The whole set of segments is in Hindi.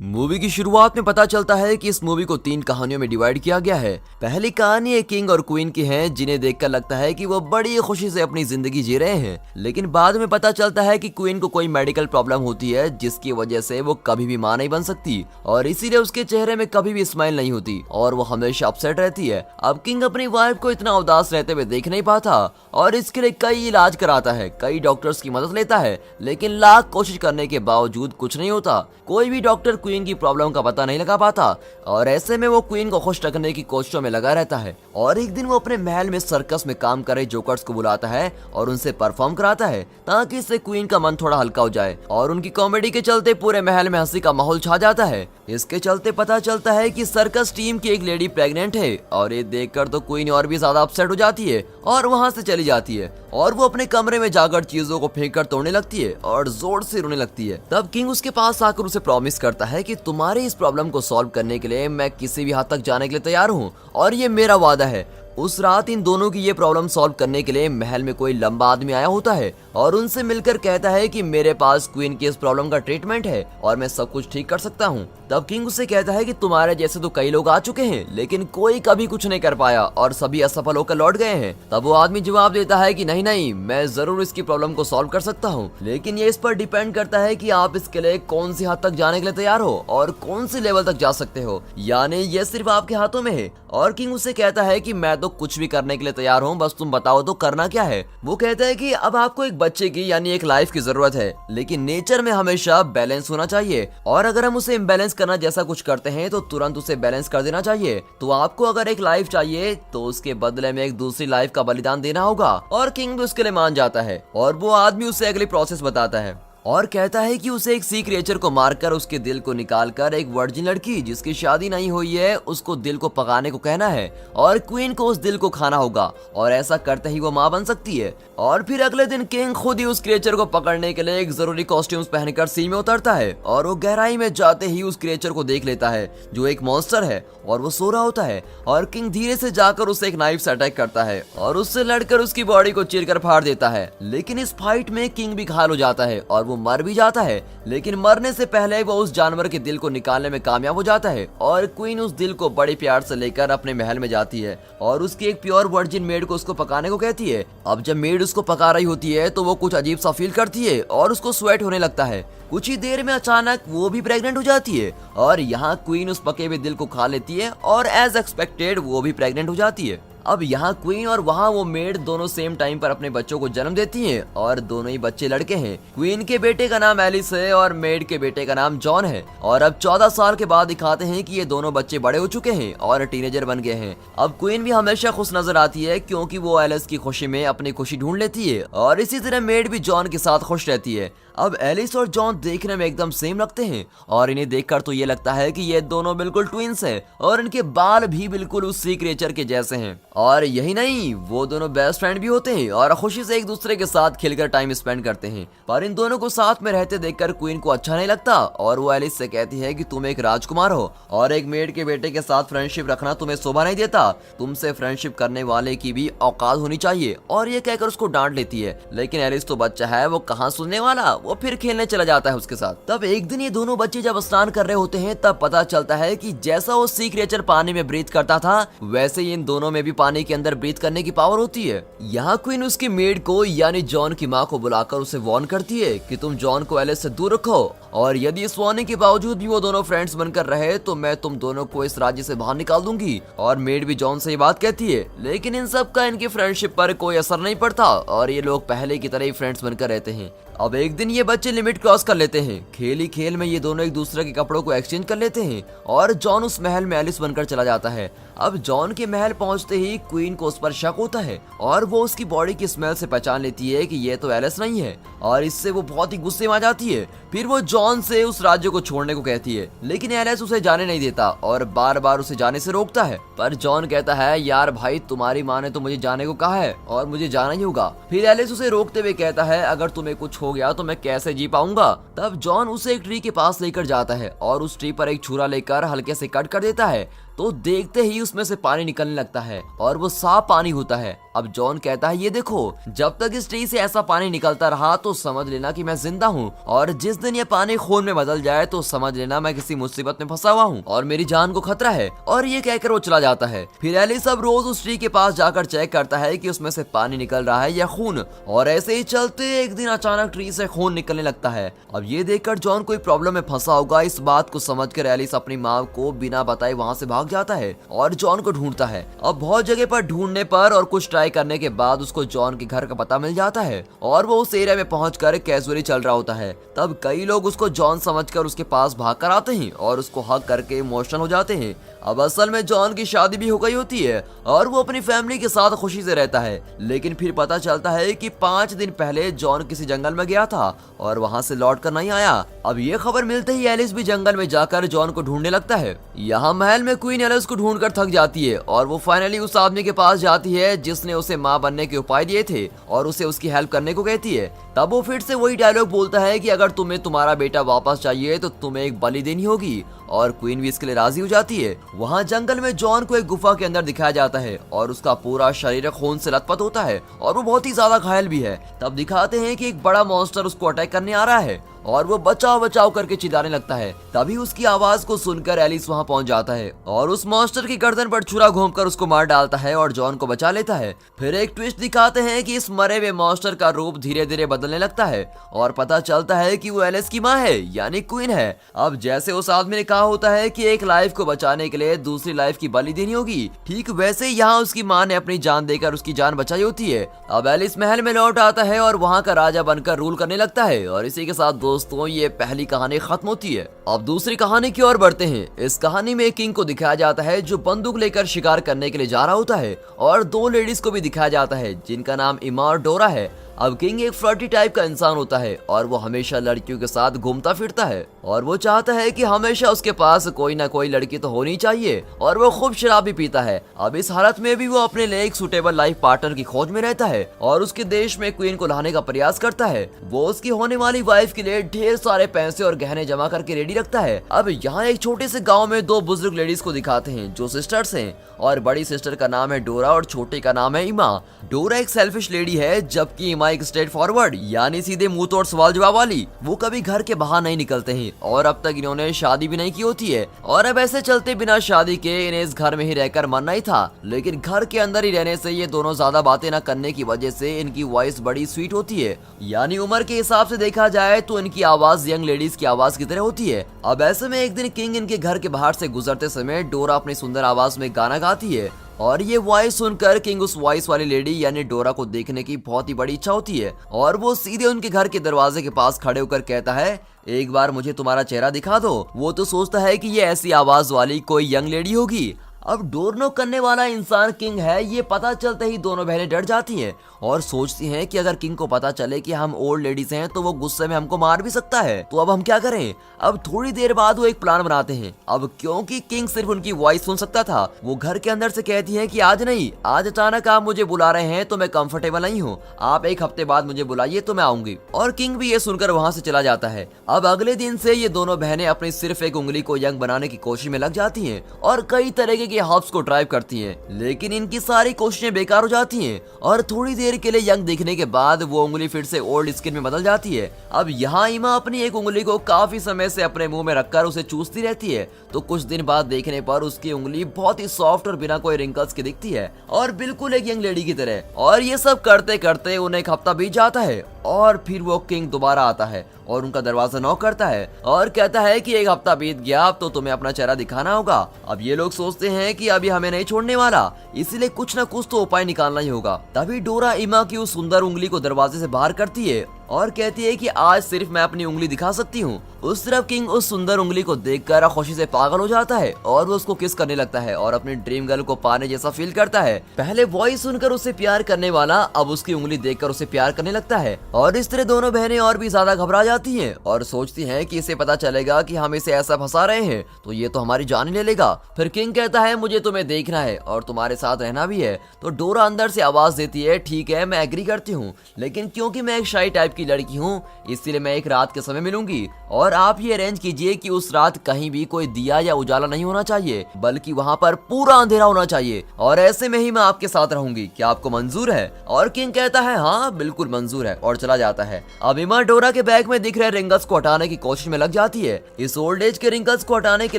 मूवी की शुरुआत में पता चलता है कि इस मूवी को 3 कहानियों में डिवाइड किया गया है। पहली कहानी एक किंग और क्वीन की है, जिन्हें देखकर लगता है कि वो बड़ी खुशी से अपनी जिंदगी जी रहे हैं। लेकिन बाद में पता चलता है कि क्वीन को कोई मेडिकल प्रॉब्लम होती है, जिसकी वजह से वो कभी भी मां नहीं बन सकती और इसीलिए उसके चेहरे में कभी भी स्माइल नहीं होती और वो हमेशा अपसेट रहती है। अब किंग अपनी वाइफ को इतना उदास रहते हुए देख नहीं पाता और इसके लिए कई इलाज कराता है, कई डॉक्टर्स की मदद लेता है, लेकिन लाख कोशिश करने के बावजूद कुछ नहीं होता। कोई भी डॉक्टर क्वीन की प्रॉब्लम का पता नहीं लगा पाता और ऐसे में वो क्वीन को खुश रखने की कोशिशों में लगा रहता है। और एक दिन वो अपने महल में सर्कस में काम कर रहे जोकर्स को बुलाता है और उनसे परफॉर्म कराता है ताकि इससे क्वीन का मन थोड़ा हल्का हो जाए और उनकी कॉमेडी के चलते पूरे महल में हंसी का माहौल छा जाता है। इसके चलते पता चलता है कि सर्कस टीम की एक लेडी प्रेग्नेंट है और ये देखकर तो क्वीन और भी ज्यादा अपसेट हो जाती है और वहां से चली जाती है और वो अपने कमरे में जाकर चीजों को फेंक कर तोड़ने लगती है और जोर से रोने लगती है। तब किंग उसके पास आकर उसे प्रॉमिस करता है कि तुम्हारे इस प्रॉब्लम को सॉल्व करने के लिए मैं किसी भी हद तक जाने के लिए तैयार हूँ और ये मेरा वादा है। उस रात इन दोनों की ये प्रॉब्लम सॉल्व करने के लिए महल में कोई लंबा आदमी आया होता है और उनसे मिलकर कहता है कि मेरे पास क्वीन की इस प्रॉब्लम का ट्रीटमेंट है और मैं सब कुछ ठीक कर सकता हूँ। तब किंग उससे कहता है कि तुम्हारे जैसे तो कई लोग आ चुके हैं लेकिन कोई कभी कुछ नहीं कर पाया और सभी असफल होकर लौट गए हैं। तब वो आदमी जवाब देता है कि नहीं नहीं, मैं जरूर इसकी प्रॉब्लम को सॉल्व कर सकता हूँ, लेकिन ये इस पर डिपेंड करता है कि आप इसके लिए कौन सी हद तक जाने के लिए तैयार हो और कौन सी लेवल तक जा सकते हो, यानी ये सिर्फ आपके हाथों में है। और किंग उससे कहता है कि मैं तो कुछ भी करने के लिए तैयार हूँ, बस तुम बताओ तो करना क्या है। वो कहता है कि अब आपको एक बच्चे की यानी एक लाइफ की जरूरत है, लेकिन नेचर में हमेशा बैलेंस होना चाहिए और अगर हम उसे इम्बैलेंस करना जैसा कुछ करते हैं तो तुरंत उसे बैलेंस कर देना चाहिए। तो आपको अगर एक लाइफ चाहिए तो उसके बदले में एक दूसरी लाइफ का बलिदान देना होगा। और किंग भी उसके लिए मान जाता है और वो आदमी उसे अगली प्रोसेस बताता है और कहता है कि उसे एक सी क्रिएचर को मारकर उसके दिल को निकालकर एक वर्जिन लड़की जिसकी शादी नहीं हुई है उसको दिल को पकाने को कहना है और क्वीन को उस दिल को खाना होगा और ऐसा करते ही वो मां बन सकती है। और फिर अगले दिन किंग खुद ही उस क्रिएचर को पकड़ने के लिए एक जरूरी कॉस्ट्यूम्स पहनकर सी में उतरता है और वो गहराई में जाते ही उस क्रिएचर को देख लेता है जो एक मॉन्स्टर है और वो सो रहा होता है और किंग धीरे से जाकर उसे एक नाइफ से अटैक करता है और उससे लड़कर उसकी बॉडी को चीरकर फाड़ देता है। लेकिन इस फाइट में किंग भी घायल हो जाता है और वो मर भी जाता है, लेकिन मरने से पहले वो उस जानवर के दिल को निकालने में कामयाब हो जाता है और क्वीन उस दिल को बड़े प्यार से लेकर अपने महल में जाती है और उसकी एक प्योर वर्जिन मेड को उसको पकाने को कहती है। अब जब मेड उसको पका रही होती है तो वो कुछ अजीब सा फील करती है और उसको स्वेट होने लगता है। कुछ ही देर में अचानक वो भी प्रेग्नेंट हो जाती है और यहाँ क्वीन उस पके हुए दिल को खा लेती है और एज एक्सपेक्टेड वो भी प्रेग्नेंट हो जाती है। अब यहाँ क्वीन और वहाँ वो मेड दोनों सेम टाइम पर अपने बच्चों को जन्म देती हैं और दोनों ही बच्चे लड़के हैं। क्वीन के बेटे का नाम एलिस है और मेड के बेटे का नाम जॉन है। और अब 14 साल के बाद दिखाते हैं कि ये दोनों बच्चे बड़े हो चुके हैं और टीनेजर बन गए हैं। अब क्वीन भी हमेशा खुश नजर आती है क्योंकि वो एलिस की खुशी में अपनी खुशी ढूंढ लेती है और इसी तरह मेड भी जॉन के साथ खुश रहती है। अब एलिस और जॉन देखने में एकदम सेम लगते हैं और इन्हें देखकर तो ये लगता है कि ये दोनों बिल्कुल ट्विंस हैं और इनके बाल भी बिल्कुल उस सी क्रिएचर के जैसे हैं। और यही नहीं, वो दोनों बेस्ट फ्रेंड भी होते हैं और खुशी से एक दूसरे के साथ खेलकर टाइम स्पेंड करते हैं। पर इन दोनों को साथ में रहते देखकर क्वीन को अच्छा नहीं लगता और वो एलिस से कहती है कि तुम एक राजकुमार हो और एक मेड के बेटे के साथ फ्रेंडशिप रखना तुम्हें शोभा नहीं देता, तुमसे फ्रेंडशिप करने वाले की भी औकात होनी चाहिए। और ये कहकर उसको डांट लेती है, लेकिन एलिस तो बच्चा है, वो कहाँ सुनने वाला, वो फिर खेलने चला जाता है उसके साथ। तब एक दिन ये दोनों बच्चे जब स्नान कर रहे होते हैं तब पता चलता है कि जैसा वो सी क्रिएचर पानी में ब्रीथ करता था वैसे ही इन दोनों में भी पानी के अंदर ब्रीथ करने की पावर होती है। यहाँ क्वीन उसकी मेड को यानी जॉन की माँ को बुलाकर उसे वार्न करती है कि तुम जॉन को एलिस से दूर रखो और यदि इस वार्निंग के बावजूद भी वो दोनों फ्रेंड्स बनकर रहे तो मैं तुम दोनों को इस राज्य से बाहर निकाल दूंगी। और मेड भी जॉन से ये बात कहती है, लेकिन इन सब का इनकी फ्रेंडशिप पर कोई असर नहीं पड़ता और ये लोग पहले की तरह ही फ्रेंड्स बनकर रहते हैं। अब एक दिन ये बच्चे लिमिट क्रॉस कर लेते हैं। खेल ही खेल में ये दोनों एक दूसरे के कपड़ों को एक्सचेंज कर लेते हैं और जॉन उस महल में एलिस बनकर चला जाता है। अब जॉन के महल पहुंचते ही क्वीन को उस पर शक होता है और वो उसकी बॉडी की स्मेल से पहचान लेती है कि ये तो एलिस नहीं है और इससे वो बहुत ही गुस्से में आ जाती है। फिर वो जॉन से उस राज्य को छोड़ने को कहती है, लेकिन एलिस उसे जाने नहीं देता और बार बार उसे जाने से रोकता है। पर जॉन कहता है, यार भाई, तुम्हारी माँ ने तो मुझे जाने को कहा है और मुझे जाना ही होगा। फिर एलिस उसे रोकते हुए कहता है, अगर तुम्हें कुछ हो गया तो मैं कैसे जी पाऊंगा। तब जॉन उसे एक ट्री के पास लेकर जाता है और उस ट्री पर एक छुरा लेकर हल्के से कट कर देता है, तो देखते ही उसमें से पानी निकलने लगता है और वो साफ पानी होता है। अब जॉन कहता है ये देखो, जब तक इस ट्री से ऐसा पानी निकलता रहा तो समझ लेना कि मैं जिंदा हूँ, और जिस दिन ये पानी खून में बदल जाए तो समझ लेना मैं किसी मुसीबत में फंसा हुआ हूँ और मेरी जान को खतरा है। और ये कहकर वो चला जाता है। फिर एलिस अब रोज उस ट्री के पास जाकर चेक करता है कि उसमें से पानी निकल रहा है या खून, और ऐसे ही चलते एक दिन अचानक ट्री से खून निकलने लगता है। अब ये देखकर जॉन कोई प्रॉब्लम में फंसा होगा, इस बात को समझकर एलिस अपनी माँ को बिना बताए वहाँ से भाग जाता है और जॉन को ढूंढता है। अब बहुत जगह पर ढूंढने पर और कुछ ट्राई करने के बाद उसको जॉन के घर का पता मिल जाता है और वो उस एरिया में पहुंचकर कैजुअली चल रहा होता है। तब कई लोग उसको जॉन समझकर उसके पास भाग कर आते हैं और उसको हग करके इमोशनल हो जाते हैं। अब असल में जॉन की शादी भी हो गई होती है और वो अपनी फैमिली के साथ खुशी से रहता है, लेकिन फिर पता चलता है कि 5 दिन पहले जॉन किसी जंगल में गया था और वहाँ से लौट कर नहीं आया। अब ये खबर मिलते ही एलिस भी जंगल में जाकर जॉन को ढूंढने लगता है। यहाँ महल में क्वीन एलिस को ढूंढकर थक जाती है और वो फाइनली उस आदमी के पास जाती है जिसने उसे माँ बनने के उपाय दिए थे और उसे उसकी हेल्प करने को कहती है। तब वो फिर से वही डायलॉग बोलता है कि अगर तुम्हें तुम्हारा बेटा वापस चाहिए तो तुम्हें एक बलि देनी होगी, और क्वीन भी इसके लिए राजी हो जाती है। वहाँ जंगल में जॉन को एक गुफा के अंदर दिखाया जाता है और उसका पूरा शरीर खून से लथपथ होता है और वो बहुत ही ज्यादा घायल भी है। तब दिखाते हैं कि एक बड़ा मॉन्स्टर उसको अटैक करने आ रहा है और वो बचाव बचाव करके चिल्लाने लगता है। तभी उसकी आवाज को सुनकर एलिस वहां पहुंच जाता है और उस मॉन्स्टर की गर्दन पर छुरा घूमकर उसको मार डालता है और जॉन को बचा लेता है। फिर एक ट्विस्ट दिखाते हैं कि इस मरे हुए मॉन्स्टर का रूप धीरे धीरे बदलने लगता है और पता चलता है कि वो एलिस की माँ है, यानी क्वीन है। अब जैसे उस आदमी ने कहा होता है कि एक लाइफ को बचाने के लिए दूसरी लाइफ की बलि देनी होगी, ठीक वैसे यहाँ उसकी माँ ने अपनी जान देकर उसकी जान बचाई होती है। अब एलिस महल में लौट आता है और वहाँ का राजा बनकर रूल करने लगता है। और इसी के साथ दोस्तों ये पहली कहानी खत्म होती है। अब दूसरी कहानी की ओर बढ़ते हैं। इस कहानी में एक किंग को दिखाया जाता है जो बंदूक लेकर शिकार करने के लिए जा रहा होता है, और 2 लेडीज को भी दिखाया जाता है जिनका नाम इमा और डोरा है। अब किंग एक फ्लर्टी टाइप का इंसान होता है और वो हमेशा लड़कियों के साथ घूमता फिरता है और वो चाहता है कि हमेशा उसके पास कोई ना कोई लड़की तो होनी चाहिए, और वो खूब शराब भी पीता है। अब इस हालत में भी वो अपने लिए एक सुटेबल लाइफ पार्टनर की खोज में रहता है और उसके देश में क्वीन को लाने का प्रयास करता है। वो उसकी होने वाली वाइफ के लिए ढेर सारे पैसे और गहने जमा करके रेडी रखता है। अब यहाँ एक छोटे से गाँव में 2 बुजुर्ग लेडीज को दिखाते हैं जो सिस्टर्स हैं, और बड़ी सिस्टर का नाम है डोरा और छोटे का नाम है इमा। डोरा एक सेल्फिश लेडी है जबकि इमा एक स्ट्रेट फॉरवर्ड यानी सीधे मुंह तोड़ सवाल जवाब वाली। वो कभी घर के बाहर नहीं निकलते हैं और अब तक इन्होंने शादी भी नहीं की होती है, और अब ऐसे चलते बिना शादी के इन्हें इस घर में ही रहकर मरना ही था। लेकिन घर के अंदर ही रहने से ये दोनों ज्यादा बातें न करने की वजह से इनकी वॉइस बड़ी स्वीट होती है, यानी उम्र के हिसाब से देखा जाए तो इनकी आवाज यंग लेडीज की आवाज की तरह होती है। अब ऐसे में एक दिन किंग इनके घर के बाहर से गुजरते समय डोरा अपनी सुंदर आवाज में गाना गाती है, और ये वॉइस सुनकर किंग उस वॉइस वाली लेडी यानी डोरा को देखने की बहुत ही बड़ी इच्छा होती है, और वो सीधे उनके घर के दरवाजे के पास खड़े होकर कहता है एक बार मुझे तुम्हारा चेहरा दिखा दो। वो तो सोचता है कि ये ऐसी आवाज वाली कोई यंग लेडी होगी। अब डोर नॉक करने वाला इंसान किंग है, ये पता चलते ही दोनों बहनें डर जाती हैं और सोचती हैं कि अगर किंग को पता चले कि हम ओल्ड लेडीज हैं तो वो गुस्से में हमको मार भी सकता है, तो अब हम क्या करें। अब थोड़ी देर बाद वो एक प्लान बनाते हैं। अब क्योंकि किंग सिर्फ उनकी वॉइस सुन सकता था, वो घर के अंदर से कहती है कि आज नहीं, आज अचानक आप मुझे बुला रहे हैं तो मैं कंफर्टेबल नहीं हूँ, आप 1 हफ्ते बाद मुझे बुलाइए तो मैं आऊंगी। और किंग भी ये सुनकर वहाँ से चला जाता है। अब अगले दिन से ये दोनों बहनें अपनी सिर्फ एक उंगली को यंग बनाने की कोशिश में लग जाती हैं और कई तरह के हर्ब्स को ट्राई करती हैं, लेकिन इनकी सारी कोशिशें बेकार हो जाती हैं और थोड़ी देर के लिए यंग दिखने के बाद वो उंगली फिर से ओल्ड स्किन में बदल जाती है। अब यहाँ इमा अपनी एक उंगली को काफी समय से अपने मुंह में रखकर उसे चूसती रहती है, तो कुछ दिन बाद देखने पर उसकी उंगली बहुत ही सॉफ्ट और बिना कोई रिंकल्स की दिखती है और बिल्कुल एक यंग लेडी की तरह। और ये सब करते करते उन्हें 1 हफ्ता बीत जाता है और फिर वो किंग दोबारा आता है और उनका दरवाजा नॉक करता है और कहता है कि 1 हफ्ता बीत गया, अब तो तुम्हें अपना चेहरा दिखाना होगा। अब ये लोग सोचते हैं कि अब ये हमें नहीं छोड़ने वाला, इसलिए कुछ न कुछ तो उपाय निकालना ही होगा। तभी डोरा इमा की उस सुंदर उंगली को दरवाजे से बाहर करती है और कहती है कि आज सिर्फ मैं अपनी उंगली दिखा सकती हूँ। उस तरफ किंग उस सुंदर उंगली को देखकर खुशी से पागल हो जाता है और वो उसको किस करने लगता है और अपनी ड्रीम गर्ल को पाने जैसा फील करता है। पहले वॉइस सुनकर उसे प्यार करने वाला अब उसकी उंगली देखकर उसे प्यार करने लगता है और इस तरह दोनों बहनें और भी ज्यादा घबरा जाती हैं और सोचती हैं कि इसे पता चलेगा कि हम इसे ऐसा फंसा रहे हैं तो ये तो हमारी जान ही ले लेगा। फिर किंग कहता है मुझे तुम्हें देखना है और तुम्हारे साथ रहना भी है। तो डोरा अंदर से आवाज देती है ठीक है मैं एग्री करती हूँ, लेकिन क्योंकि मैं एक शाई टाइप की लड़की हूँ, इसीलिए मैं एक रात के समय मिलूंगी और आप ये अरेंज कीजिए कि उस रात कहीं भी कोई दिया या उजाला नहीं होना चाहिए, बल्कि वहाँ पर पूरा अंधेरा होना चाहिए और ऐसे में ही मैं आपके साथ रहूंगी। क्या आपको मंजूर है? और किंग कहता है हाँ बिल्कुल मंजूर है और चला जाता है। अब इमा डोरा के बैग में दिख रहे रिंगल्स को हटाने की कोशिश में लग जाती है। इस ओल्ड एज के रिंगल्स को हटाने के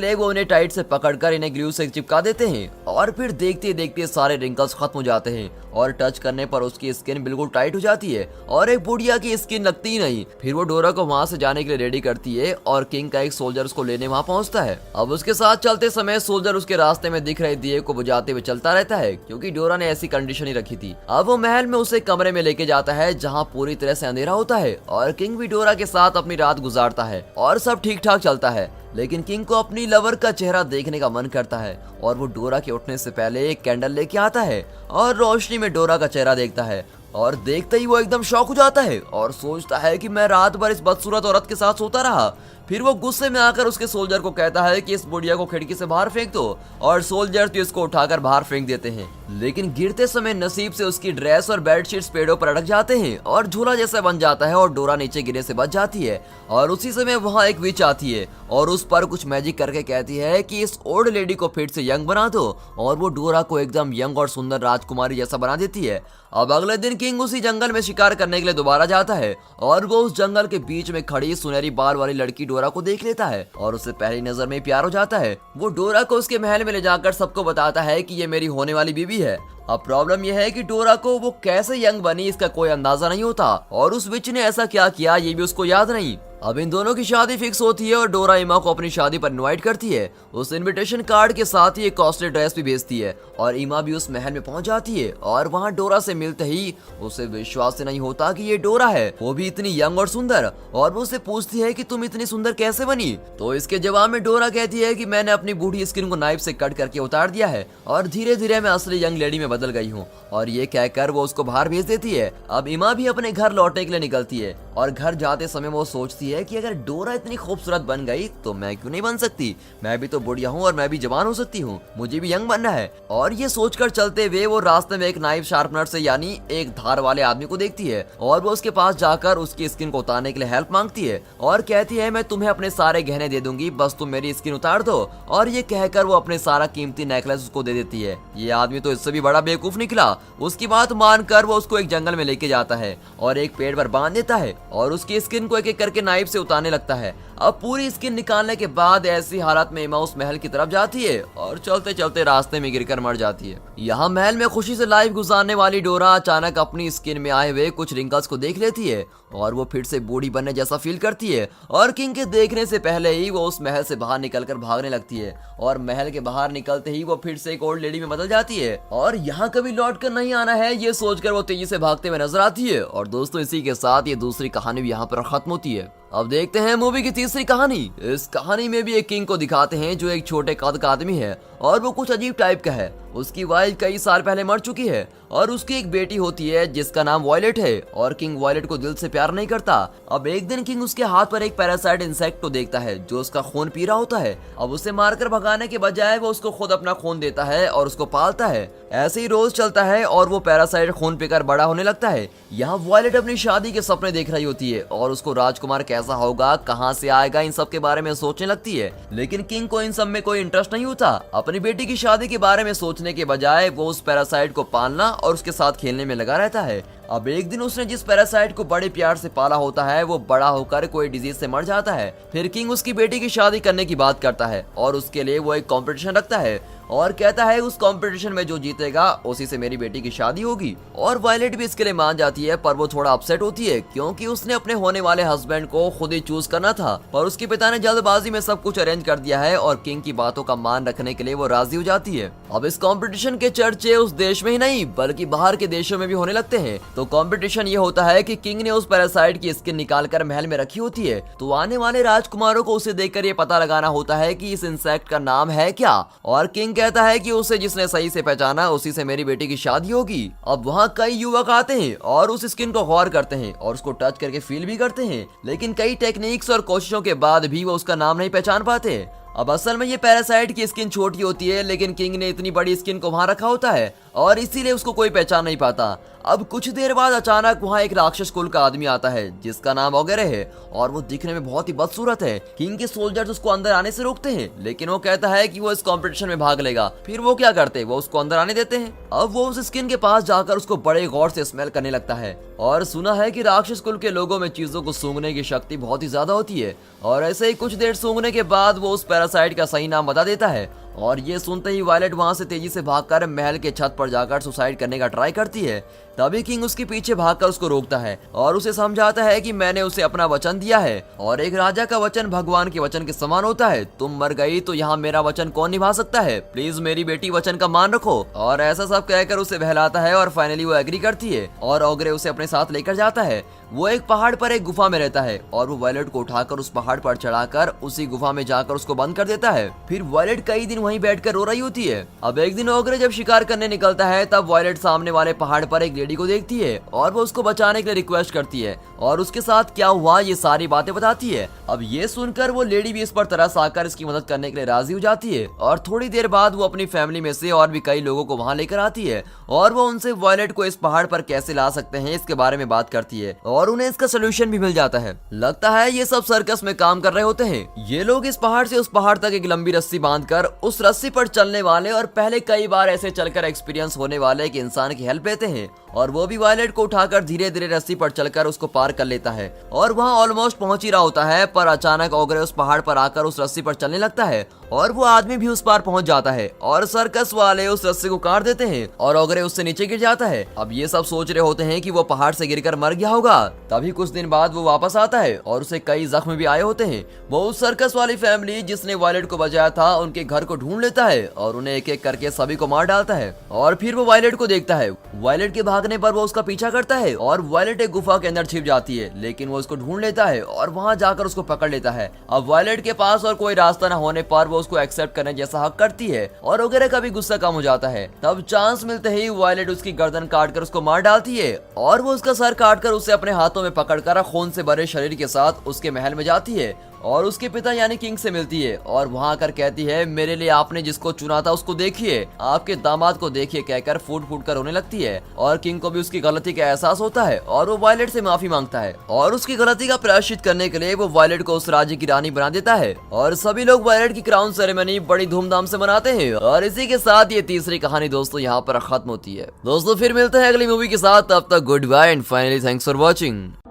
लिए वो उन्हें टाइट से पकड़कर इन्हें ग्लू से चिपका देते हैं और फिर देखते देखते सारे रिंकल्स खत्म हो जाते हैं और टच करने पर उसकी स्किन बिल्कुल टाइट हो जाती है और एक बुढ़िया की स्किन लगती ही नहीं। फिर वो डोरा को वहाँ से जाने के लिए रेडी करती है और किंग का एक सोल्जर उसको लेने वहाँ पहुँचता है। अब उसके साथ चलते समय सोल्जर उसके रास्ते में दिख रहे दिए को बुझाते हुए चलता रहता है क्योंकि डोरा ने ऐसी कंडीशन ही रखी थी। अब वो महल में उसे कमरे में लेके जाता है जहाँ पूरी तरह से अंधेरा होता है और किंग भी डोरा के साथ अपनी रात गुजारता है और सब ठीक ठाक चलता है। लेकिन किंग को अपनी लवर का चेहरा देखने का मन करता है और वो डोरा के उठने से पहले एक कैंडल लेके आता है और रोशनी में डोरा का चेहरा देखता है और देखते ही वो एकदम शॉक हो जाता है और सोचता है कि मैं रात भर इस बदसूरत औरत के साथ सोता रहा। फिर वो गुस्से में आकर उसके सोल्जर को कहता है कि इस बुढ़िया को खिड़की से बाहर फेंक दो और सोल्जर तो इसको उठाकर बाहर फेंक देते हैं। लेकिन गिरते समय नसीब से उसकी ड्रेस और बेडशीट्स पेड़ों पर अटक जाते हैं और झूला जैसा बन जाता है और डोरा नीचे गिरने से बच जाती है। और उसी समय वहाँ एक विच आती है और उस पर कुछ मैजिक करके कहती है कि इस ओल्ड लेडी को फिर से यंग बना दो और वो डोरा को एकदम यंग और सुंदर राजकुमारी जैसा बना देती है। अब अगले दिन किंग उसी जंगल में शिकार करने के लिए दोबारा जाता है और वो उस जंगल के बीच में खड़ी सुनहरी बाल वाली लड़की डोरा को देख लेता है और उससे पहली नजर में प्यार हो जाता है। वो डोरा को उसके महल में ले जाकर सबको बताता है कि ये मेरी होने वाली बीवी है। अब प्रॉब्लम यह है कि डोरा को वो कैसे यंग बनी इसका कोई अंदाजा नहीं होता और उस विच ने ऐसा क्या किया ये भी उसको याद नहीं। अब इन दोनों की शादी फिक्स होती है और डोरा इमा को अपनी शादी पर इनवाइट करती है। उस इनविटेशन कार्ड के साथ ही एक कॉस्टली ड्रेस भी भेजती है और इमा भी उस महल में पहुंच जाती है और वहां डोरा से मिलते ही उसे विश्वास नहीं होता कि ये डोरा है, वो भी इतनी यंग और सुंदर। और वो उससे पूछती है कि तुम इतनी सुंदर कैसे बनी? तो इसके जवाब में डोरा कहती है कि मैंने अपनी बूढ़ी स्किन को नाइफ से कट करके उतार दिया है और धीरे धीरे मैं असली यंग लेडी में बदल गई हूँ। और ये कहकर वो उसको बाहर भेज देती है। अब इमा भी अपने घर लौटने के लिए निकलती है और घर जाते समय वो सोचती है कि अगर डोरा इतनी खूबसूरत बन गई तो मैं क्यों नहीं बन सकती? मैं भी तो बुढ़िया हूँ और मैं भी जवान हो सकती हूँ, मुझे भी यंग बनना है। और ये सोचकर चलते हुए वो रास्ते में एक नाइफ शार्पनर से यानी एक धार वाले आदमी को देखती है और वो उसके पास जाकर उसकी स्किन को उतारने के लिए हेल्प मांगती है और कहती है मैं तुम्हें अपने सारे गहने दे दूंगी, बस तुम मेरी स्किन उतार दो। और ये कहकर वो अपने सारा कीमती नेकलेस उसको दे देती है। ये आदमी तो इससे भी बड़ा बेवकूफ निकला। उसकी बात मानकर वो उसको एक जंगल में लेके जाता है और एक पेड़ पर बांध देता है और उसकी स्किन को एक एक करके नाइफ से उतारने लगता है। अब पूरी स्किन निकालने के बाद ऐसी हालत में इमा उस महल की तरफ जाती है और चलते चलते रास्ते में गिरकर मर जाती है। यहाँ महल में खुशी से लाइफ गुजारने वाली डोरा अचानक अपनी स्किन में आए हुए कुछ रिंकल्स को देख लेती है और वो फिर से बूढ़ी बनने जैसा फील करती है और किंग के देखने से पहले ही वो उस महल से बाहर निकलकर भागने लगती है और महल के बाहर निकलते ही वो फिर से एक ओल्ड लेडी में बदल जाती है और यहाँ कभी लौट कर नहीं आना है ये सोचकर वो तेजी से भागते हुए नजर आती है। और दोस्तों इसी के साथ ये दूसरी कहानी भी यहाँ पर खत्म होती है। अब देखते हैं मूवी की तीसरी कहानी। इस कहानी में भी एक किंग को दिखाते हैं जो एक छोटे कद का आदमी है और वो कुछ अजीब टाइप का है। उसकी वाइफ कई साल पहले मर चुकी है और उसकी एक बेटी होती है जिसका नाम वॉयलेट है और किंग वॉयलेट को दिल से प्यार नहीं करता। अब एक दिन किंग उसके हाथ पर एक पैरासाइट इंसेक्ट को देखता है जो उसका खून पी रहा होता है। अब उसे मारकर भगाने के बजाय वो उसको खुद अपना खून देता है और उसको पालता है। ऐसे ही रोज चलता है और वो पैरासाइट खून पीकर बड़ा होने लगता है। यहाँ वॉयलेट अपनी शादी के सपने देख रही होती है और उसको राजकुमार कैसा होगा, कहाँ से आएगा, इन सब के बारे में सोचने लगती है। लेकिन किंग को इन सब में कोई इंटरेस्ट नहीं होता। अपनी बेटी की शादी के बारे में सोचने के बजाय वो उस पैरासाइट को पालना और उसके साथ खेलने में लगा रहता है। अब एक दिन उसने जिस पैरासाइट को बड़े प्यार से पाला होता है वो बड़ा होकर कोई डिजीज से मर जाता है। फिर किंग उसकी बेटी की शादी करने की बात करता है और उसके लिए वो एक कंपटीशन रखता है और कहता है उस कंपटीशन में जो जीतेगा उसी से मेरी बेटी की शादी होगी। और वायलेट भी इसके लिए मान जाती है पर वो थोड़ा अपसेट होती है क्योंकि उसने अपने होने वाले हस्बैंड को खुद ही चूज करना था पर उसके पिता ने जल्दबाजी में सब कुछ अरेंज कर दिया है और किंग की बातों का मान रखने के लिए वो राजी हो जाती है। अब इस कंपटीशन के चर्चे उस देश में ही नहीं बल्कि बाहर के देशों में भी होने लगते हैं। तो कंपटीशन ये होता है कि किंग ने उस पैरासाइट की स्किन निकाल कर महल में रखी होती है तो आने वाले राजकुमारों को उसे देखकर ये पता लगाना होता है कि इस इंसेक्ट का नाम है क्या। और किंग कहता है कि उसे जिसने सही से पहचाना उसी से मेरी बेटी की शादी होगी। अब वहाँ कई युवक आते हैं और उस स्किन को गौर करते हैं और उसको टच करके फील भी करते हैं लेकिन कई टेक्निक्स और कोशिशों के बाद भी वो उसका नाम नहीं पहचान पाते। अब असल में ये पैरासाइट की स्किन छोटी होती है, लेकिन किंग ने इतनी बड़ी स्किन को वहां रखा होता है और इसीलिए उसको कोई पहचान नहीं पाता। अब कुछ देर बाद अचानक वहाँ एक राक्षस कुल का आदमी आता है जिसका नाम ओगरे है और वो दिखने में बहुत ही बदसूरत है। किंग के सोल्जर्स उसको अंदर आने से रोकते हैं, लेकिन वो कहता है कि वो इस कंपटीशन में भाग लेगा। फिर वो क्या करते हैं, वो उसको अंदर आने देते हैं। अब वो उस स्किन के पास जाकर उसको बड़े गौर से स्मेल करने लगता है और सुना है कि राक्षस कुल के लोगों में चीजों को सूंघने की शक्ति बहुत ही ज्यादा होती है। और ऐसे ही कुछ देर सूंघने के बाद वो उस पैरासाइट का सही नाम बता देता है और ये सुनते ही वायलेट वहां से तेजी से भागकर महल के छत पर जाकर सुसाइड करने का ट्राई करती है। तभी किंग उसके पीछे भागकर उसको रोकता है और उसे समझाता है कि मैंने उसे अपना वचन दिया है और एक राजा का वचन भगवान के वचन के समान होता है। तुम मर गई तो यहाँ मेरा वचन कौन निभा सकता है, प्लीज मेरी बेटी वचन का मान रखो। और ऐसा सब कहकर उसे बहलाता है और फाइनली वो एग्री करती है और ओगरे उसे अपने साथ लेकर जाता है। वो एक पहाड़ पर एक गुफा में रहता है और वो वायलेट को उठाकर उस पहाड़ पर चढ़ाकर उसी गुफा में जाकर उसको बंद कर देता है। फिर वायलेट कई दिन वहीं बैठकर रो रही होती है। अब एक दिन ओगरे जब शिकार करने निकलता है तब वायलेट सामने वाले पहाड़ पर एक लेडी को देखती है और वो उसको बचाने के लिए रिक्वेस्ट करती है और उसके साथ क्या हुआ ये सारी बातें बताती है। अब ये सुनकर वो लेडी भी इस पर तरस आकर इसकी मदद करने के लिए राजी हो जाती है और थोड़ी देर बाद वो अपनी फैमिली में से और भी कई लोगों को वहां लेकर आती है और वो उनसे वायलेट को इस पहाड़ पर कैसे ला सकते हैं इसके बारे में बात करती है और उन्हें इसका सोल्यूशन भी मिल जाता है। लगता है ये सब सर्कस में काम कर रहे होते हैं। ये लोग इस पहाड़ से उस पहाड़ तक एक लंबी रस्सी बांधकर उस रस्सी पर चलने वाले और पहले कई बार ऐसे चलकर एक्सपीरियंस होने वाले एक इंसान की हेल्प लेते हैं और वो भी वायलेट को उठाकर धीरे धीरे रस्सी पर चलकर उसको पार कर लेता है और वहाँ ऑलमोस्ट पहुंच ही रहा होता है। पर अचानक ओगरे उस पहाड़ पर आकर उस रस्सी पर चलने लगता है और वो आदमी भी उस पार पहुंच जाता है और सर्कस वाले उस रस्सी को काट देते हैं और ओगरे उससे नीचे गिर जाता है। अब ये सब सोच रहे होते हैं कि वो पहाड़ से गिरकर मर गया होगा। तभी कुछ दिन बाद वो वापस आता है और उसे कई जख्म भी आए होते हैं। वो उस सर्कस वाली फैमिली जिसने वायलेट को बचाया था उनके घर को ढूंढ लेता है और उन्हें एक एक करके सभी को मार डालता है और फिर वो वायलेट को देखता है। वायलेट के भागने पर वो उसका पीछा करता है और वायलेट एक गुफा के अंदर छिप जाती है, लेकिन वो उसको ढूंढ लेता है और वहां जाकर उसको पकड़ लेता है। अब वायलेट के पास और कोई रास्ता न होने पर वो उसको एक्सेप्ट करने जैसा हक करती है और ओगरे का भी गुस्सा कम हो जाता है। तब चांस मिलते ही वायलेट उसकी गर्दन काटकर उसको मार डालती है और वो उसका सर काटकर उसे अपने हाथों में पकड़कर खून से भरे शरीर के साथ उसके महल में जाती है और उसके पिता यानी किंग से मिलती है और वहां आकर कहती है मेरे लिए आपने जिसको चुना था उसको देखिए, आपके दामाद को देखिए कहकर फूट फूट कर रोने लगती है और किंग को भी उसकी गलती का एहसास होता है और वो वायलेट से माफी मांगता है और उसकी गलती का प्रायश्चित करने के लिए वो वायलेट को उस राज्य की रानी बना देता है और सभी लोग वायलेट की क्राउन सेरेमनी बड़ी धूमधाम से मनाते हैं। और इसी के साथ ये तीसरी कहानी दोस्तों यहाँ पर खत्म होती है। दोस्तों फिर मिलते हैं अगली मूवी के साथ, तब तक good bye and finally thanks for watching.